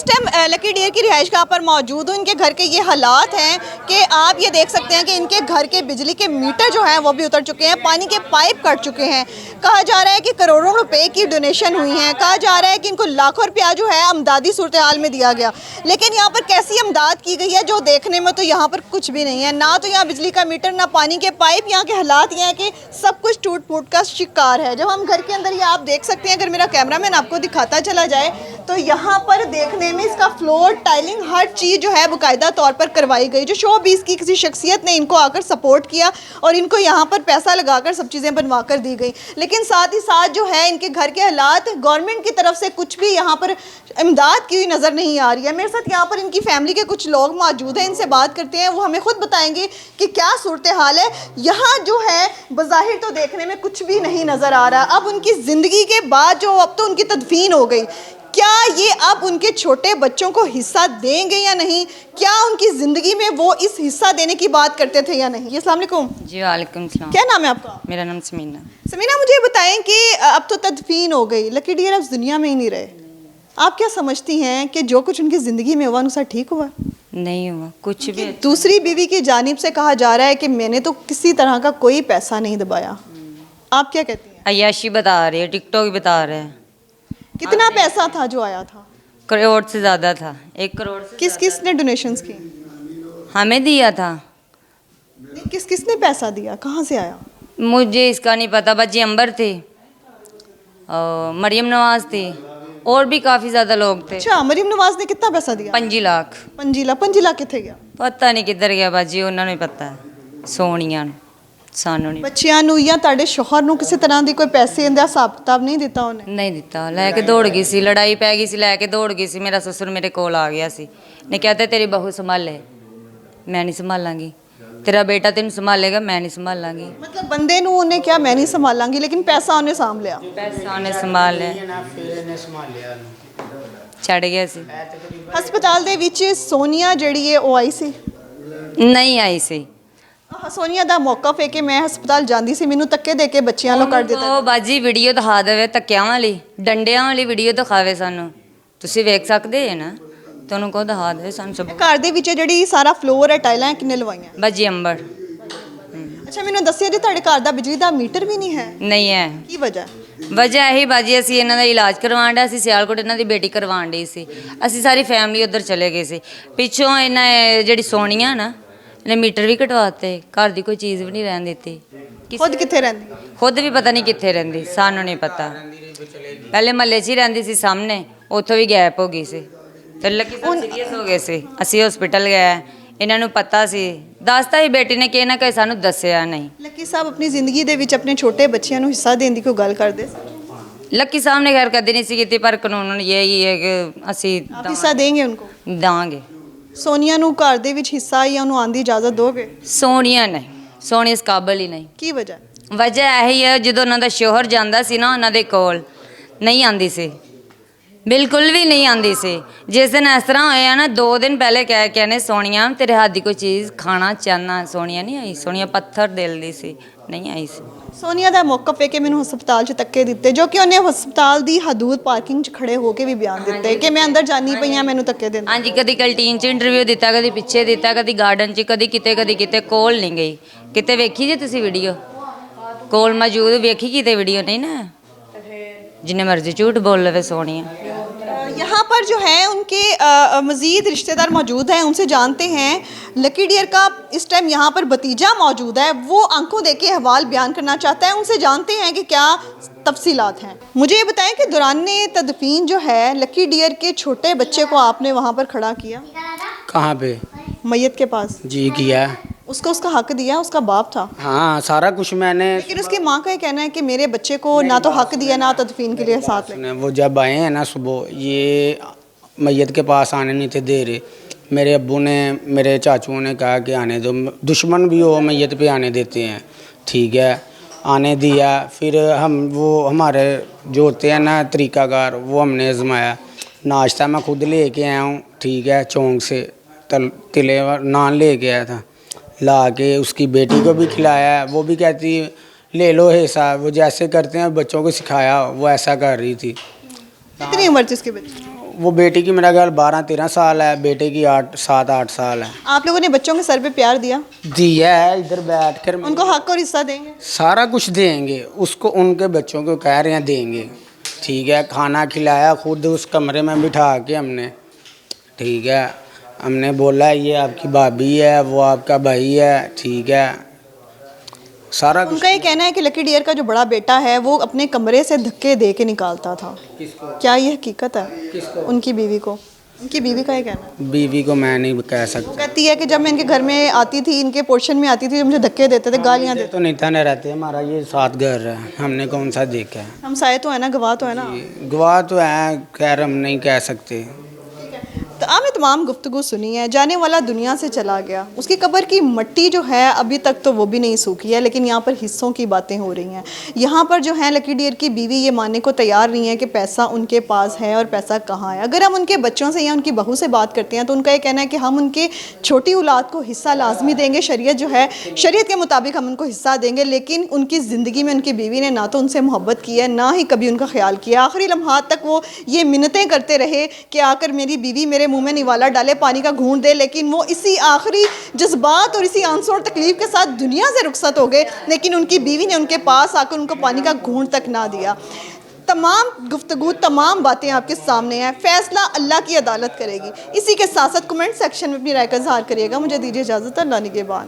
Time lucky dear की रिहाइश गाह पर मौजूद हूँ। इनके घर के ये हालात हैं कि आप ये देख सकते हैं कि इनके घर के बिजली के मीटर जो हैं वो भी उतर चुके हैं, पानी के पाइप कट चुके हैं। कहा जा रहा है कि करोड़ों रुपए की डोनेशन हुई है, कहा जा रहा है कि इनको लाखों रुपया जो है अमदादी सूरत हाल में दिया गया, लेकिन यहाँ पर कैसी अमदाद की गई है जो देखने में तो यहाँ पर कुछ भी नहीं है। ना तो यहाँ बिजली का मीटर, ना पानी के पाइप। यहाँ के हालात ये हैं कि सब कुछ टूट फूट का शिकार है। जब हम घर के अंदर ये आप देख सकते हैं, अगर मेरा कैमरामैन आपको दिखाता चला जाए तो यहाँ पर देखने में इसका फ्लोर, टाइलिंग, हर चीज़ जो है बाकायदा तौर पर करवाई गई। जो शोबीज़ की किसी शख्सियत ने इनको आकर सपोर्ट किया और इनको यहाँ पर पैसा लगाकर सब चीज़ें बनवा कर दी गई। लेकिन साथ ही साथ जो है इनके घर के हालात, गवर्नमेंट की तरफ से कुछ भी यहाँ पर इमदाद की हुई नज़र नहीं आ रही है। मेरे साथ यहाँ पर इनकी फैमिली के कुछ लोग मौजूद हैं, इनसे बात करते हैं। वो हमें खुद बताएंगे कि क्या सूरत हाल है। यहाँ जो है बज़ाहिर तो देखने में कुछ भी नहीं नज़र आ रहा। अब उनकी ज़िंदगी के बाद जो अब तो उनकी तदफीन हो गई, क्या ये अब उनके छोटे बच्चों को हिस्सा देंगे या नहीं? क्या उनकी ज़िंदगी में वो इस हिस्सा देने की बात करते थे या नहीं? अस्सलाम वालेकुम। जी वालेकुम सलाम। क्या नाम है आपका? मेरा नाम समीना। समीना, मुझे बताएं कि अब तो तदफीन हो गई, लकी डियर अब दुनिया में ही नहीं रहे। आप क्या समझती हैं कि जो कुछ उनकी ज़िंदगी में हुआ अनुसार ठीक हुआ? नहीं हुआ कुछ भी। दूसरी बीवी की जानिब से कहा जा रहा है कि मैंने तो किसी तरह का कोई पैसा नहीं दबाया। आप क्या कहती हैं? अय्याशी बता रही है, टिकटॉक बता रहे हैं। कितना पैसा था जो आया था? करोड़ से ज़्यादा था, 1 करोड़ से। किस किस ने डोनेशंस की? हमें दिया था। किस किस ने पैसा दिया, कहाँ से आया? मुझे इसका नहीं पता। बच्ची अंबर थी और मरियम नवाज थी और भी काफ़ी ज़्यादा लोग थे। अच्छा, मरीम नवाज ने कितना पैसा दिया? 5 लाख। 5 लाख कितने गया? पता नहीं किधर गया बाजी, उन्होंने ही पता है। सोनिया ਨੂੰ, ਸਾਨੂੰ ਨਹੀਂ। ਬੱਚਿਆਂ ਨੂੰ ਜਾਂ ਤੁਹਾਡੇ ਸ਼ੋਹਰ ਨੂੰ ਕਿਸੇ ਤਰ੍ਹਾਂ ਦੀ ਕੋਈ ਪੈਸੇ ਦਾ ਹਿਸਾਬ ਕਿਤਾਬ ਨਹੀਂ ਦਿੱਤਾ ਉਹਨੇ? नहीं दिता। लैके दौड़ गई सी, लड़ाई पै गई सी, लैके दौड़ गई सी। मेरा ससुर मेरे कोल आ गया सी, ने कहते तेरी बहू संभाले, मैं नहीं संभालांगी। तेरा बेटा तेन संभालेगा, मैं नहीं संभालांगी। ਮਤਲਬ ਬੰਦੇ ਨੂੰ ਉਹਨੇ ਕਿਹਾ ਮੈਂ ਨਹੀਂ ਸੰਭਾਲਾਂਗੀ, ਲੇਕਿਨ ਪੈਸਾ ਉਹਨੇ ਸਾਂਭ ਲਿਆ। पैसा उन्हें संभाल लिया, छड़ गया सी। ਹਸਪਤਾਲ ਦੇ ਵਿੱਚ ਸੋਨੀਆ ਜਿਹੜੀ ਹੈ ਉਹ ਆਈ ਸੀ? नहीं आई सी। ਸੋਨੀਆ ਦਾ ਮੌਕਫ ਹੈ ਕਿ ਮੈਂ ਹਸਪਤਾਲ ਜਾਂਦੀ ਸੀ, ਮੈਨੂੰ ਧੱਕੇ ਦੇ ਕੇ ਬੱਚਿਆਂ ਨੂੰ ਕੱਢ ਦਿੱਤਾ। ਉਹ ਬਾਜੀ ਵੀਡੀਓ ਦਿਖਾ ਦੇਵੇ, ਧੱਕਿਆਂ ਵਾਲੀ, ਡੰਡਿਆਂ ਵਾਲੀ ਵੀਡੀਓ ਦਿਖਾਵੇ ਸਾਨੂੰ। ਤੁਸੀਂ ਵੇਖ ਸਕਦੇ ਹੈ ਨਾ, ਤੁਹਾਨੂੰ ਕੋ ਦਿਖਾ ਦੇ ਸਾਨੂੰ ਸਭ। ਘਰ ਦੇ ਵਿੱਚ ਜਿਹੜੀ ਸਾਰਾ ਫਲੋਰ ਹੈ, ਟਾਈਲਾਂ ਕਿੰਨੇ ਲਵਾਈਆਂ? ਬਾਜੀ ਅੰਬਰ। ਅੱਛਾ, ਮੈਨੂੰ ਦੱਸਿਆ ਜੀ ਤੁਹਾਡੇ ਘਰ ਦਾ ਬਿਜਲੀ ਦਾ ਮੀਟਰ ਵੀ ਨਹੀਂ ਹੈ? ਨਹੀਂ ਹੈ। ਕੀ ਵਜ੍ਹਾ? ਵਜ੍ਹਾ ਇਹੀ ਬਾਜੀ, ਅਸੀਂ ਇਹਨਾਂ ਦਾ ਇਲਾਜ ਕਰਵਾਉਣ ਡਿਆ ਸੀ ਸਿਆਲਕੋਟ, ਇਹਨਾਂ ਦੀ ਬੇਟੀ ਕਰਵਾਉਣ ਡਈ ਸੀ। ਅਸੀਂ ਸਾਰੀ ਫੈਮਿਲੀ ਉੱਧਰ ਚਲੇ ਗਏ ਸੀ। ਪਿੱਛੋਂ ਇਹਨਾਂ ਜਿਹੜੀ ਸੋਨੀਆ ਨਾ, ਇਹਨੇ ਮੀਟਰ ਵੀ ਕਟਵਾਤੇ, ਘਰ ਦੀ ਕੋਈ ਚੀਜ਼ ਵੀ ਨਹੀਂ ਰਹਿਣ ਦਿੱਤੀ। ਖੁਦ ਕਿੱਥੇ ਰਹਿੰਦੀ? ਖੁਦ ਵੀ ਪਤਾ ਨਹੀਂ ਕਿੱਥੇ ਰਹਿੰਦੀ, ਸਾਨੂੰ ਨਹੀਂ ਪਤਾ। ਪਹਿਲੇ ਮਹੱਲੇ 'ਚ ਹੀ ਰਹਿੰਦੀ ਸੀ ਸਾਹਮਣੇ, ਉੱਥੋਂ ਵੀ ਗਾਇਬ ਹੋ ਗਈ ਸੀ। ਫਿਰ ਲੱਕੀ ਸਾਹਿਬ ਸੀਰੀਅਸ ਹੋ ਗਏ ਸੀ, ਅਸੀਂ ਹਸਪੀਟਲ ਗਏ। ਇਹਨਾਂ ਨੂੰ ਪਤਾ ਸੀ, ਦੱਸਤਾ ਹੀ ਬੇਟੀ ਨੇ, ਕਿ ਨਾ ਕਿ ਸਾਨੂੰ ਦੱਸਿਆ ਨਹੀਂ। ਲੱਕੀ ਸਾਹਿਬ ਆਪਣੀ ਜ਼ਿੰਦਗੀ ਦੇ ਵਿੱਚ ਆਪਣੇ ਛੋਟੇ ਬੱਚਿਆਂ ਨੂੰ ਹਿੱਸਾ ਦੇਣ ਦੀ ਕੋਈ ਗੱਲ ਕਰਦੇ ਸੀ? ਲੱਕੀ ਸਾਹਿਬ ਨੇ ਖੈਰ ਕਦੇ ਨਹੀਂ ਸੀ ਕੀਤੀ, ਪਰ ਕਾਨੂੰਨ ਇਹ ਹੈ ਕਿ ਅਸੀਂ ਆਪ ਹਿੱਸਾ ਦੇਂਗੇ ਉनको? ਦਾਂਗੇ। ਸੋਨੀਆ ਨੂੰ ਘਰ ਦੇ ਵਿੱਚ ਹਿੱਸਾ ਜਾਂ ਉਹਨੂੰ ਆਉਣ ਦੀ ਇਜਾਜ਼ਤ ਦੋਗੇ? ਸੋਨੀਆ ਨਹੀਂ, ਸੋਨੀਆ ਇਸ ਕਾਬਲ ਹੀ ਨਹੀਂ। ਕੀ ਵਜ੍ਹਾ? ਵਜ੍ਹਾ ਇਹੀ ਹੈ, ਜਦੋਂ ਉਹਨਾਂ ਦਾ ਸ਼ੋਹਰ ਜਾਂਦਾ ਸੀ ਨਾ ਉਹਨਾਂ ਦੇ ਕੋਲ, ਨਹੀਂ ਆਂਦੀ ਸੀ, ਬਿਲਕੁਲ ਵੀ ਨਹੀਂ ਆਂਦੀ ਸੀ। ਜਿਸ ਦਿਨ ਇਸ ਤਰ੍ਹਾਂ ਹੋਇਆ ਨਾ, 2 ਦਿਨ ਪਹਿਲੇ ਕਹਿ ਕੇ ਨੇ, ਸੋਨੀਆ ਤੇਰੇ ਹੱਥ ਦੀ ਕੋਈ ਚੀਜ਼ ਖਾਣਾ ਚਾਹਨਾ। ਸੋਨੀਆ ਨਹੀਂ ਆਈ। ਸੋਨੀਆ ਪੱਥਰ ਦਿਲ ਦੀ ਸੀ, ਨਹੀਂ ਆਈ ਸੀ। ਸੋਨੀਆ ਦਾ ਮੌਕਫ ਹੈ ਕਿ ਮੈਨੂੰ ਹਸਪਤਾਲ 'ਚ ਧੱਕੇ ਦਿੱਤੇ, ਜੋ ਕਿ ਉਹਨੇ ਹਸਪਤਾਲ ਦੀ ਹਦੂਦ ਪਾਰਕਿੰਗ 'ਚ ਖੜੇ ਹੋ ਕੇ ਵੀ ਬਿਆਨ ਦਿੱਤੇ ਕਿ ਮੈਂ ਅੰਦਰ ਜਾਣੀ ਪਈਆਂ, ਮੈਨੂੰ ਧੱਕੇ ਦਿੰਦੇ। ਹਾਂਜੀ, ਕਦੀ ਕੰਟੀਨ 'ਚ ਇੰਟਰਵਿਊ ਦਿੱਤਾ, ਕਦੀ ਪਿੱਛੇ ਦਿੱਤਾ, ਕਦੀ ਗਾਰਡਨ 'ਚ, ਕਦੀ ਕਿਤੇ ਕੋਲ ਨਹੀਂ ਗਈ। ਕਿਤੇ ਵੇਖੀ ਜੇ ਤੁਸੀਂ ਵੀਡੀਓ? ਕੋਲ ਮੌਜੂਦ ਵੇਖੀ ਕਿਤੇ ਵੀਡੀਓ ਨਹੀਂ ਨਾ। जिन्हें मर्जी झूठ बोल लवे सोनिया। यहाँ पर जो है उनके मज़ीद रिश्तेदार मौजूद हैं, उनसे जानते हैं। लकी डियर का इस टाइम यहाँ पर भतीजा मौजूद है, वो आंखों देख के अहवाल बयान करना चाहता है। उनसे जानते हैं कि क्या तफसीलात हैं। मुझे ये बताएं कि दौरान तदफीन जो है लकी डियर के छोटे बच्चे को आपने वहाँ पर खड़ा किया? कहाँ पे? मैयत के पास? जी किया। उसको उसका हक दिया, उसका बाप था। हाँ, सारा कुछ मैंने। लेकिन उसकी माँ का ये कहना है कि मेरे बच्चे को ना तो हक दिया, ना तदफीन के लिए साथ ले। वो जब आए हैं ना सुबह, ये मैयत के पास आने नहीं थे दे रहे। मेरे अब्बू ने, मेरे चाचुओं ने कहा कि आने दो, दुश्मन भी हो मैयत पे आने देते हैं। ठीक है, आने दिया। फिर हम वो हमारे जो होते हैं ना तरीक़ाकार, वो हमने आजमाया। नाश्ता मैं खुद ले कर आया हूँ, ठीक है, चौंक से तिले नान ले के आया था, ला के उसकी बेटी को भी खिलाया। वो भी कहती ले लो हिस्सा, वो जैसे करते हैं बच्चों को सिखाया, वो ऐसा कर रही थी। कितनी उम्र थी उसके बच्चे? वो बेटी की मेरा ख्याल 12-13 साल है, बेटे की 7-8 साल है। आप लोगों ने बच्चों के सर पे प्यार दिया, दिया है, इधर बैठ कर उनको हक और हिस्सा देंगे? सारा कुछ देंगे उसको, उनके बच्चों को कह रहे हैं देंगे, ठीक है। खाना खिलाया खुद उस कमरे में बिठा के हमने, ठीक है। हमने बोला ये आपकी भाभी है, वो आपका भाई है, ठीक है, सारा कुछ। उनका ये कहना है कि लकी डियर का जो बड़ा बेटा है वो अपने कमरे से धक्के दे के निकालता था। किसको? क्या ये हकीकत है? किसको? उनकी बीवी को। उनकी बीवी का ये कहना है। बीवी को मैं नहीं कह सकता। कहती है कि जब मैं इनके घर में आती थी, इनके पोर्शन में आती थी, मुझे धक्के देते थे, गालियाँ ये देते तो नहीं थाने रहते, हमारा ये 7 घर है, हमने कौन सा देखा है। थे। हम साए तो है ना, गवाह तो है ना। गवाह तो है, खैर हम नहीं कह सकते। तो आपने तमाम गुफ्तगू सुनी है। जाने वाला दुनिया से चला गया, उसकी कब्र की मट्टी जो है अभी तक तो वो भी नहीं सूखी है, लेकिन यहाँ पर हिस्सों की बातें हो रही हैं। यहाँ पर जो है लकी डियर की बीवी ये मानने को तैयार नहीं है कि पैसा उनके पास है और पैसा कहाँ है। अगर हम उनके बच्चों से या उनकी बहू से बात करते हैं तो उनका ये कहना है कि हम उनके छोटी औलाद को हिस्सा लाजमी देंगे, शरीयत जो है शरीयत के मुताबिक हम उनको हिस्सा देंगे, लेकिन उनकी ज़िंदगी में उनकी बीवी ने ना तो उनसे मोहब्बत की है, ना ही कभी उनका ख्याल किया। आखिरी लम्हात तक वो ये मिन्नतें करते रहे कि आकर मेरी बीवी मेरे मुंह में निवाला डाले, पानी का घूंट दे, लेकिन वो इसी आखिरी जज्बात और इसी आंसू और तकलीफ के साथ दुनिया से रुखसत हो गए, लेकिन उनकी बीवी ने उनके पास आकर उनको पानी का घूंट तक ना दिया। तमाम गुफ्तगू, तमाम बातें आपके सामने हैं, फैसला अल्लाह की अदालत करेगी। इसी के साथ साथ कमेंट सेक्शन में अपनी राय का इजहार करिएगा। मुझे दीजिए इजाज़त, अल्लाह निगहबान।